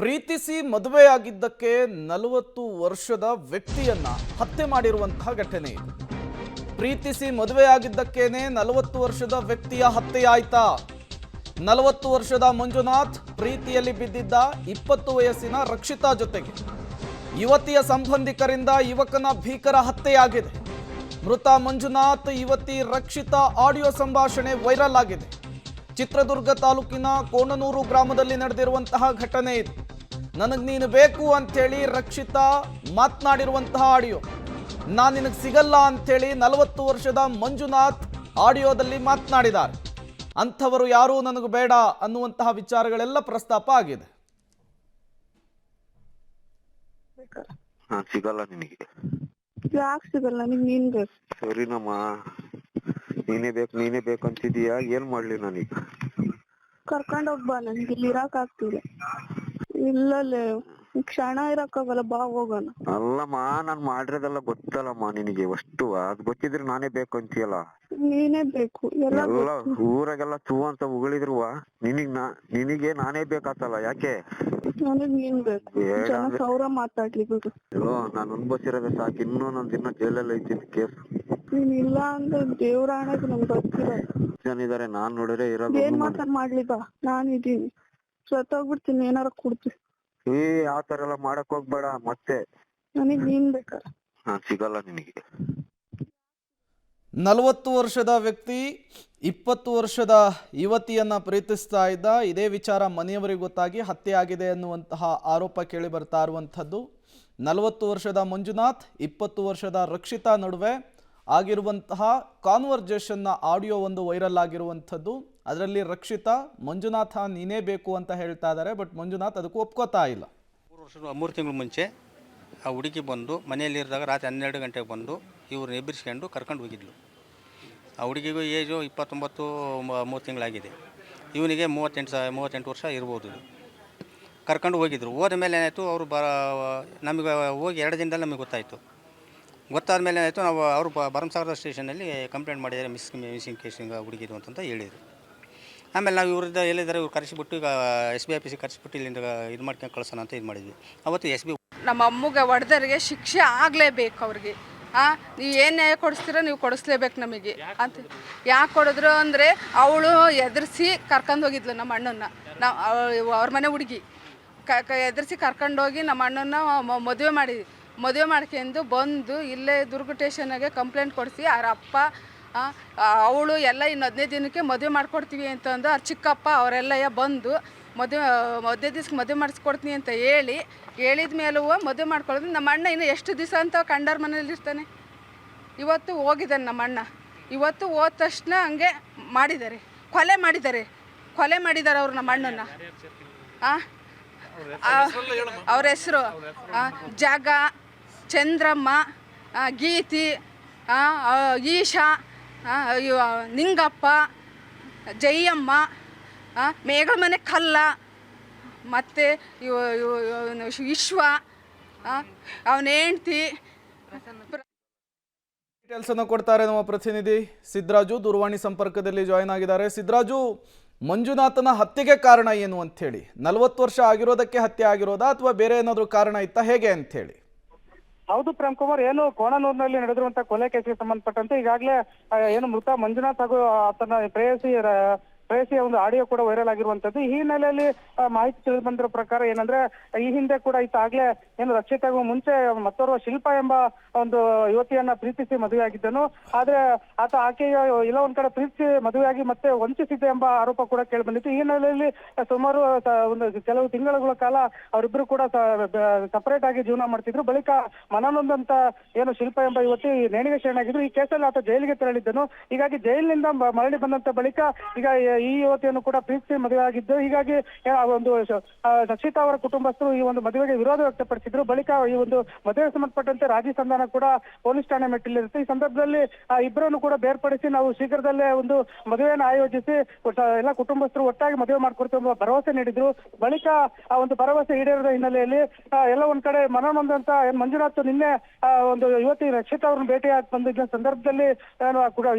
ಪ್ರೀತಿಸಿ ಮದುವೆಯಾಗಿದ್ದಕ್ಕೆ 40 ವರ್ಷದ ವ್ಯಕ್ತಿಯನ್ನ ಹತ್ಯೆ ಮಾಡಿರುವಂತಹ ಘಟನೆ ಇದು. ಪ್ರೀತಿಸಿ ಮದುವೆಯಾಗಿದ್ದಕ್ಕೇನೆ 40 ವರ್ಷದ ವ್ಯಕ್ತಿಯ ಹತ್ಯೆಯಾಯ್ತಾ? 40 ವರ್ಷದ ಮಂಜುನಾಥ್ ಪ್ರೀತಿಯಲ್ಲಿ ಬಿದ್ದಿದ್ದ 20 ವಯಸ್ಸಿನ ರಕ್ಷಿತಾ ಜೊತೆಗೆ ಯುವತಿಯ ಸಂಬಂಧಿಕರಿಂದ ಯುವಕನ ಭೀಕರ ಹತ್ಯೆಯಾಗಿದೆ. ಮೃತ ಮಂಜುನಾಥ್ ಯುವತಿ ರಕ್ಷಿತಾ ಆಡಿಯೋ ಸಂಭಾಷಣೆ ವೈರಲ್ ಆಗಿದೆ. ಚಿತ್ರದುರ್ಗ ತಾಲೂಕಿನ ಕೋಣನೂರು ಗ್ರಾಮದಲ್ಲಿ ನಡೆದಿರುವಂತಹ ಘಟನೆ ಇದು. ನನಗೆ ನೀನು ಬೇಕು ಅಂಥೇಳಿ ರಕ್ಷಿತಾ ಮಾತನಾಡಿರುವಂತಹ ಆಡಿಯೋ, ನಾನು ನಿನಗೆ ಸಿಗಲ್ಲ ಅಂಥೇಳಿ 40 ವರ್ಷದ ಮಂಜುನಾಥ್ ಆಡಿಯೋದಲ್ಲಿ ಮಾತನಾಡಿದ್ದಾರೆ. ಅಂಥವರು ಯಾರೂ ನನಗೆ ಬೇಡ ಅನ್ನುವಂತಹ ವಿಚಾರಗಳೆಲ್ಲ ಪ್ರಸ್ತಾಪ ಆಗಿದೆ. ಸಿಗಲ್ಲ ನಿನಗೆ. ಯಾಕೆ ಸಿಗಲ್ಲ? ನೀನ್ ಬೇಕು. ಸರಿನಮ್ಮ, ನೀನೇ ಬೇಕು ಅಂತಿದೀಯಾ? ಏನ್ ಮಾಡ್ಲಿ ನಾನೀಗ? ಕರ್ಕೊಂಡೋಗ್ ಬಾ, ನನ್ಗೆ ಇಲ್ಲಿ ಇರಾಕ್ ಆಗ್ತಿದೆ. ಇಲ್ಲಲ್ಲೇ ಕ್ಷಣ ಇರಕ್ಕಾಗಲ್ಲ, ಬಾ ಹೋಗೋಣ. ಅಲ್ಲಮ್ಮ, ನಾನ್ ಮಾಡಿರೋದೆಲ್ಲ ಗೊತ್ತಲ್ಲಮ್ಮ ನಿನಗೆ. ಅಷ್ಟು ಅದ್ ಗೊತ್ತಿದ್ರೆ ನಾನೇ ಬೇಕು ಅಂತೀಯಲ್ಲ. ನೀನೇ ಬೇಕು. ಎಲ್ಲ ಊರಾಗೆಲ್ಲ ಚೂ ಅಂತ ಉಗಳಿದ್ರುವ ನಿನಗೆ ನಾನೇ ಬೇಕಾತಲ್ಲ. ಯಾಕೆ? ನನಗ್ ನೀನ್ ಬೇಕು. ಜನ ಸಾವಿರ ಮಾತಾಡ್ಲಿ ಬಿಡು. ನಾನು ಅನ್ಭವಿಸಿರೋದೇ ಸಾಕು. ಇನ್ನೂ ನಾನು ದಿನ ಜೈಲಲ್ಲಿ ಐತೀನಿ ಕೇಸ್. ನೀನ್ ಇಲ್ಲ ಅಂದ್ರೆ ದೇವ್ರ ಹಣೆಗೆ ನಮ್ಗೆ ಗೊತ್ತಿಲ್ಲ. ಜನ ಇದಾರೆ, ನಾನ್ ನೋಡಿದ್ರೆ ಇರೋದು. ಏನ್ ಮಾಡ್ಲಿ ಬಾ, ನಾನ್ ಇದೀನಿ. ಸತ್ತೋಗ್ಬಿಡ್ತೀನಿ, ಏನಾರ ಕೊಡ್ತೀನಿ. ಆ ತರ ಎಲ್ಲ ಮಾಡಕ್ ಹೋಗ್ಬೇಡ ಮತ್ತೆ. ನನಗ್ ನೀನ್ ಬೇಕಾರ. ಸಿಗಲ್ಲ ನಿನಗೆ. 40 ವರ್ಷದ ವ್ಯಕ್ತಿ 20 ವರ್ಷದ ಯುವತಿಯನ್ನ ಪ್ರೀತಿಸ್ತಾ ಇದ್ದ. ಇದೇ ವಿಚಾರ ಮನೆಯವರಿಗೆ ಗೊತ್ತಾಗಿ ಹತ್ಯೆ ಆಗಿದೆ ಅನ್ನುವಂತಹ ಆರೋಪ ಕೇಳಿ ಬರ್ತಾ ಇರುವಂಥದ್ದು. 40 ವರ್ಷದ ಮಂಜುನಾಥ್ 20 ವರ್ಷದ ರಕ್ಷಿತಾ ನಡುವೆ ಆಗಿರುವಂತಹ ಕಾನ್ವರ್ಜೇಷನ್ನ ಆಡಿಯೋ ಒಂದು ವೈರಲ್ ಆಗಿರುವಂಥದ್ದು. ಅದರಲ್ಲಿ ರಕ್ಷಿತಾ ಮಂಜುನಾಥ ನೀನೇ ಬೇಕು ಅಂತ ಹೇಳ್ತಾ ಇದ್ದಾರೆ. ಬಟ್ ಮಂಜುನಾಥ್ ಅದಕ್ಕೂ ಒಪ್ಕೋತಾ ಇಲ್ಲ. 3 ತಿಂಗಳ ಮುಂಚೆ ಆ ಹುಡುಗಿ ಬಂದು ಮನೆಯಲ್ಲಿರಿದಾಗ ರಾತ್ರಿ 12 ಗಂಟೆಗೆ ಬಂದು ಇವ್ರನ್ನ ಎಬ್ಬರಿಸ್ಕೊಂಡು ಕರ್ಕೊಂಡು ಹೋಗಿದ್ಲು. ಆ ಹುಡುಗಿಗೂ ಏಜು 29 3 ತಿಂಗಳಾಗಿದೆ. ಇವನಿಗೆ 38 ವರ್ಷ ಇರ್ಬೋದು. ಕರ್ಕೊಂಡು ಹೋಗಿದ್ರು. ಹೋದ ಮೇಲೆ ಏನಾಯಿತು, ಅವರು ನಮಗೆ ಹೋಗಿ 2 ದಿನದಲ್ಲಿ ನಮಗೆ ಗೊತ್ತಾದ ಮೇಲೆ ಏನಾಯಿತು, ನಾವು ಅವರು ಭರಮಸಾಗರ ಸ್ಟೇಷನಲ್ಲಿ ಕಂಪ್ಲೇಂಟ್ ಮಾಡಿದ್ದಾರೆ, ಮಿಸ್ಸಿಂಗ್ ಕೇಸಿಂಗ್ ಹುಡುಗಿದು ಅಂತ ಹೇಳಿದರು. ಆಮೇಲೆ ನಾವು ಇವ್ರದ್ದು ಹೇಳಿದರೆ ಇವ್ರು ಕರೆಸಿಬಿಟ್ಟು ಈಗ SB ಆಫೀಸಿಗೆ ಕರೆಸಿಬಿಟ್ಟು ಇಲ್ಲಿಂದ ಇದು ಮಾಡ್ಕೊಂಡು ಕಳ್ಸೋಣ ಅಂತ ಇದು ಮಾಡಿದ್ವಿ. ಅವತ್ತು SB ನಮ್ಮ ಅಮ್ಮಗೆ ಹೊಡೆದವ್ರಿಗೆ ಶಿಕ್ಷೆ ಆಗಲೇಬೇಕು. ಅವ್ರಿಗೆ ನೀವು ಏನು ನ್ಯಾಯ ಕೊಡಿಸ್ತೀರೋ ನೀವು ಕೊಡಿಸ್ಲೇಬೇಕು ನಮಗೆ ಅಂತ. ಯಾಕೆ ಕೊಡಿದ್ರು ಅಂದರೆ ಅವಳು ಎದುರಿಸಿ ಕರ್ಕೊಂಡು ಹೋಗಿದ್ಲು ನಮ್ಮ ಅಣ್ಣನ. ಅವ್ರ ಮನೆ ಹುಡುಗಿ ಎದುರಿಸಿ ಕರ್ಕೊಂಡೋಗಿ ನಮ್ಮ ಅಣ್ಣನ ಮದುವೆ ಮಾಡ್ಕೊಂಡು ಬಂದು ಇಲ್ಲೇ ದುರ್ಗ ಸ್ಟೇಷನ್ಗೆ ಕಂಪ್ಲೇಂಟ್ ಕೊಡಿಸಿ ಅವ್ರ ಅಪ್ಪ ಅವಳು ಎಲ್ಲ ಇನ್ನು 15 ದಿನಕ್ಕೆ ಮದುವೆ ಮಾಡ್ಕೊಡ್ತೀವಿ ಅಂತಂದು ಅವ್ರ ಚಿಕ್ಕಪ್ಪ ಅವರೆಲ್ಲ ಬಂದು 15 ದಿವ್ಸಕ್ಕೆ ಮದುವೆ ಮಾಡಿಸ್ಕೊಡ್ತೀನಿ ಅಂತ ಹೇಳಿದ ಮೇಲೂ ಮದುವೆ ಮಾಡ್ಕೊಳ್ಳೋದು. ನಮ್ಮ ಅಣ್ಣ ಇನ್ನು ಎಷ್ಟು ದಿವಸ ಅಂತ ಕಂಡಾರ ಮನೇಲಿ ಇರ್ತಾನೆ. ಇವತ್ತು ಹೋಗಿದ್ದಾನೆ ನಮ್ಮ ಅಣ್ಣ. ಇವತ್ತು ಹೋದ ತಕ್ಷಣ ಹಂಗೆ ಕೊಲೆ ಮಾಡಿದ್ದಾರೆ ಅವರು ನಮ್ಮ ಅಣ್ಣನ. ಅವ್ರ ಹೆಸರು ಜಗ, ಚಂದ್ರಮ್ಮ, ಗೀತಿ, ಈಶಾ, ನಿಂಗಪ್ಪ, ಜಯಮ್ಮ, ಮೇಗಳ ಮನೆ ಕಲ್ಲ, ಮತ್ತು ವಿಶ್ವ, ಅವನ ಹೆಂಡ್ತಿ. ಡೀಟೇಲ್ಸನ್ನು ಕೊಡ್ತಾರೆ ನಮ್ಮ ಪ್ರತಿನಿಧಿ ಸಿದ್ದರಾಜು. ದೂರವಾಣಿ ಸಂಪರ್ಕದಲ್ಲಿ ಜಾಯ್ನ್ ಆಗಿದ್ದಾರೆ. ಸಿದ್ದರಾಜು, ಮಂಜುನಾಥನ ಹತ್ಯೆಗೆ ಕಾರಣ ಏನು ಅಂಥೇಳಿ? 40 ವರ್ಷ ಆಗಿರೋದಕ್ಕೆ ಹತ್ಯೆ ಆಗಿರೋದಾ ಅಥವಾ ಬೇರೆ ಏನಾದರೂ ಕಾರಣ ಇತ್ತಾ, ಹೇಗೆ ಅಂಥೇಳಿ? ಹೌದು ಪ್ರೇಮ್ ಕುಮಾರ್, ಏನು ಕೋಣನೂರಿನಲ್ಲಿ ನಡೆದಿರುವಂತಹ ಕೊಲೆ ಕೇಸಿಗೆ ಸಂಬಂಧಪಟ್ಟಂತೆ ಈಗಾಗಲೇ ಏನು ಮೃತ ಮಂಜುನಾಥ್ ಹಾಗೂ ಆತನ ಪ್ರೇಯಸಿಯ ಒಂದು ಆಡಿಯೋ ಕೂಡ ವೈರಲ್ ಆಗಿರುವಂತದ್ದು. ಈ ಹಿನ್ನೆಲೆಯಲ್ಲಿ ಮಾಹಿತಿ ತಿಳಿದು ಬಂದಿರೋ ಪ್ರಕಾರ ಏನಂದ್ರೆ, ಈ ಹಿಂದೆ ಕೂಡ ಈತಾಗ್ಲೇ ಏನು ರಕ್ಷಿತಾಗೂ ಮುಂಚೆ ಮತ್ತೋರ್ವ ಶಿಲ್ಪ ಎಂಬ ಒಂದು ಯುವತಿಯನ್ನ ಪ್ರೀತಿಸಿ ಮದುವೆಯಾಗಿದ್ದನು. ಆದ್ರೆ ಆಕೆಯ ಇಲ್ಲ ಒಂದ್ ಕಡೆ ಪ್ರೀತಿಸಿ ಮದುವೆಯಾಗಿ ಮತ್ತೆ ವಂಚಿಸಿದ್ದೆ ಎಂಬ ಆರೋಪ ಕೂಡ ಕೇಳಿ ಬಂದಿತ್ತು. ಈ ಹಿನ್ನೆಲೆಯಲ್ಲಿ ಸುಮಾರು ಒಂದು ಕೆಲವು ತಿಂಗಳುಗಳ ಕಾಲ ಅವರಿಬ್ಬರು ಕೂಡ ಸಪರೇಟ್ ಆಗಿ ಜೀವನ ಮಾಡ್ತಿದ್ರು. ಬಳಿಕ ಮನನೊಂದಂತ ಏನು ಶಿಲ್ಪ ಎಂಬ ಯುವತಿ ನೇಣಿಗೆ ಶರಣಾಗಿದ್ರು. ಈ ಕೇಸಲ್ಲಿ ಆತ ಜೈಲಿಗೆ ತೆರಳಿದ್ದನು. ಹೀಗಾಗಿ ಜೈಲಿನಿಂದ ಮರಳಿ ಬಂದಂತ ಬಳಿಕ ಈಗ ಈ ಯುವತಿಯನ್ನು ಕೂಡ ಪ್ರೀತಿಸಿ ಮದುವೆ ಆಗಿದ್ದು. ಹೀಗಾಗಿ ಒಂದು ರಕ್ಷಿತಾ ಅವರ ಕುಟುಂಬಸ್ಥರು ಈ ಒಂದು ಮದುವೆಗೆ ವಿರೋಧ ವ್ಯಕ್ತಪಡಿಸಿದ್ರು. ಬಳಿಕ ಈ ಒಂದು ಮದುವೆಗೆ ಸಂಬಂಧಪಟ್ಟಂತೆ ರಾಜಿ ಸಂಧಾನ ಕೂಡ ಪೊಲೀಸ್ ಠಾಣೆ ಮೆಟ್ಟಿಲಿರುತ್ತೆ. ಈ ಸಂದರ್ಭದಲ್ಲಿ ಇಬ್ಬರನ್ನು ಕೂಡ ಬೇರ್ಪಡಿಸಿ ನಾವು ಶೀಘ್ರದಲ್ಲೇ ಒಂದು ಮದುವೆಯನ್ನು ಆಯೋಜಿಸಿ ಎಲ್ಲ ಕುಟುಂಬಸ್ಥರು ಒಟ್ಟಾಗಿ ಮದುವೆ ಮಾಡ್ಕೊಡ್ತೀವಿ ಎಂಬ ಭರವಸೆ ನೀಡಿದ್ರು. ಬಳಿಕ ಆ ಒಂದು ಭರವಸೆ ಈಡೇರಿದ ಹಿನ್ನೆಲೆಯಲ್ಲಿ ಎಲ್ಲ ಒಂದ್ ಕಡೆ ಮನನೊಂದಂತ ಮಂಜುನಾಥ್ ನಿನ್ನೆ ಒಂದು ಯುವತಿ ರಕ್ಷಿತಾ ಅವ್ರನ್ನ ಭೇಟಿಯಾಗಿ ಬಂದಿದ್ದ ಸಂದರ್ಭದಲ್ಲಿ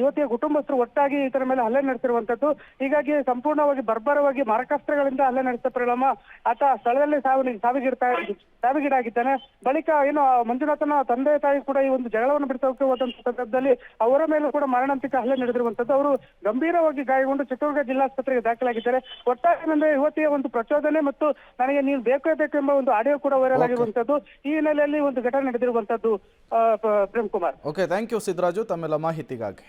ಯುವತಿಯ ಕುಟುಂಬಸ್ಥರು ಒಟ್ಟಾಗಿ ಈತರ ಮೇಲೆ ಹಲ್ಲೆ ನಡೆಸಿರುವಂತದ್ದು. ಹೀಗಾಗಿ ಸಂಪೂರ್ಣವಾಗಿ ಬರ್ಬರವಾಗಿ ಮಾರಕಾಸ್ತ್ರಗಳಿಂದ ಹಲ್ಲೆ ನಡೆಸಿದ ಪರಿಣಾಮ ಆತ ಸ್ಥಳದಲ್ಲಿ ಸಾವಿಗೀಡಾಗಿದ್ದಾನೆ. ಬಳಿಕ ಏನು ಮಂಜುನಾಥನ ತಂದೆ ತಾಯಿ ಕೂಡ ಈ ಒಂದು ಜಗಳವನ್ನು ಬಿಡಿಸೋಕೆ ಹೋದಂತ ಸಂದರ್ಭದಲ್ಲಿ ಅವರ ಮೇಲೂ ಕೂಡ ಮಾರಣಾಂತಿಕ ಹಲ್ಲೆ ನಡೆದಿರುವಂತದ್ದು. ಅವರು ಗಂಭೀರವಾಗಿ ಗಾಯಗೊಂಡು ಚಿತ್ರದುರ್ಗ ಜಿಲ್ಲಾಸ್ಪತ್ರೆಗೆ ದಾಖಲಾಗಿದ್ದಾರೆ. ಒಟ್ಟಾರೆ ಯುವತಿಯ ಒಂದು ಪ್ರಚೋದನೆ ಮತ್ತು ನನಗೆ ನೀನು ಬೇಕೇ ಬೇಕು ಎಂಬ ಒಂದು ಆಡಿಯೋ ಕೂಡ ವೈರಲ್ ಆಗಿರುವಂತದ್ದು. ಈ ಹಿನ್ನೆಲೆಯಲ್ಲಿ ಒಂದು ಘಟನೆ ನಡೆದಿರುವಂತದ್ದು Prem Kumar. Okay, thank you Siddaraju ತಮ್ಮೆಲ್ಲ ಮಾಹಿತಿಗಾಗಿ.